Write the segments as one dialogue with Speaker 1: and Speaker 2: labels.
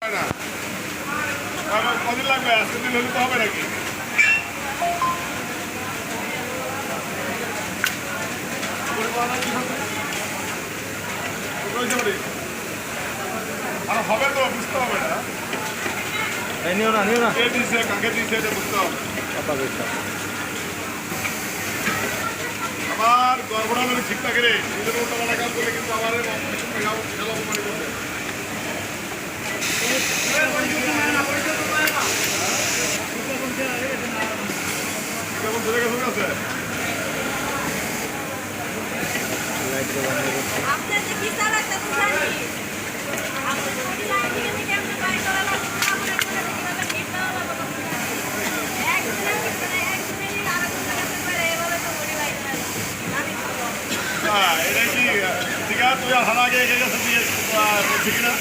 Speaker 1: হয় না। কদিন লাগবে? আজকে দিন হলে তো হবে নাকি? আর হবে তো, বুঝতে হবে না।
Speaker 2: নিও না
Speaker 1: কে দিয়েছে, কাকে দিয়েছে এটা বুঝতে হবে। আমার গর্ভটা যদি ঠিক থাকে রে, নিজের উল্টা পাল্টা কাজ করলে কিন্তু আমার বিশাল অপমানি করবে। কেমন ধরে গেছে কাছে? এটা কি ঠিক আছে? তুই হারা আগে এগিয়ে গেছে দিয়ে ঠিক না?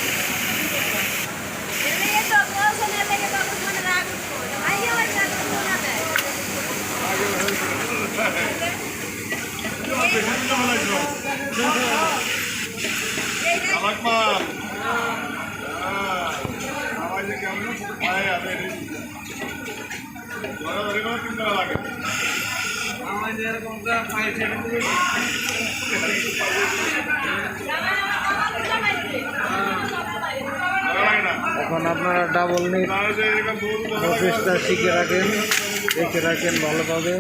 Speaker 2: এখন আপনারা ডাবল নিট প্রচেষ্টা শিখে রাখেন, দেখে রাখেন ভালোভাবে।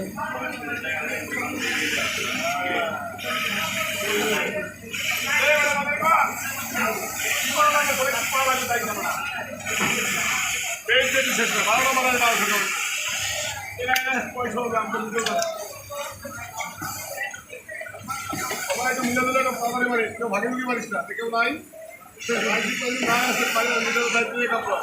Speaker 1: কেউ ভাগে ঢুকে পারিস না, কেউ নাই না আছে নিজের দায়িত্ব নিয়ে কাপড়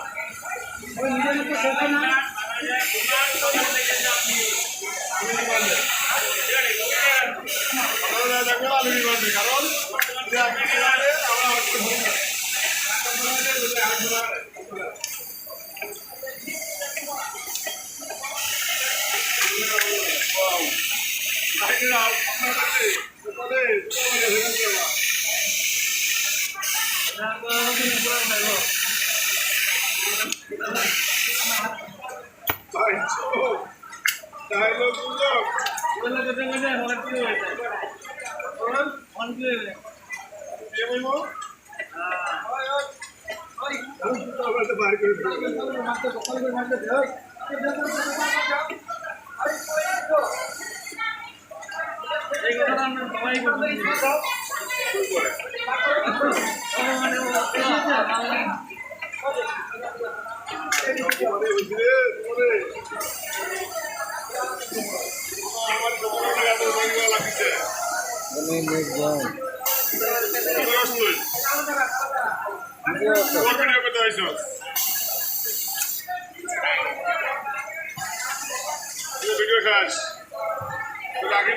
Speaker 1: ভিডিও খাস আগে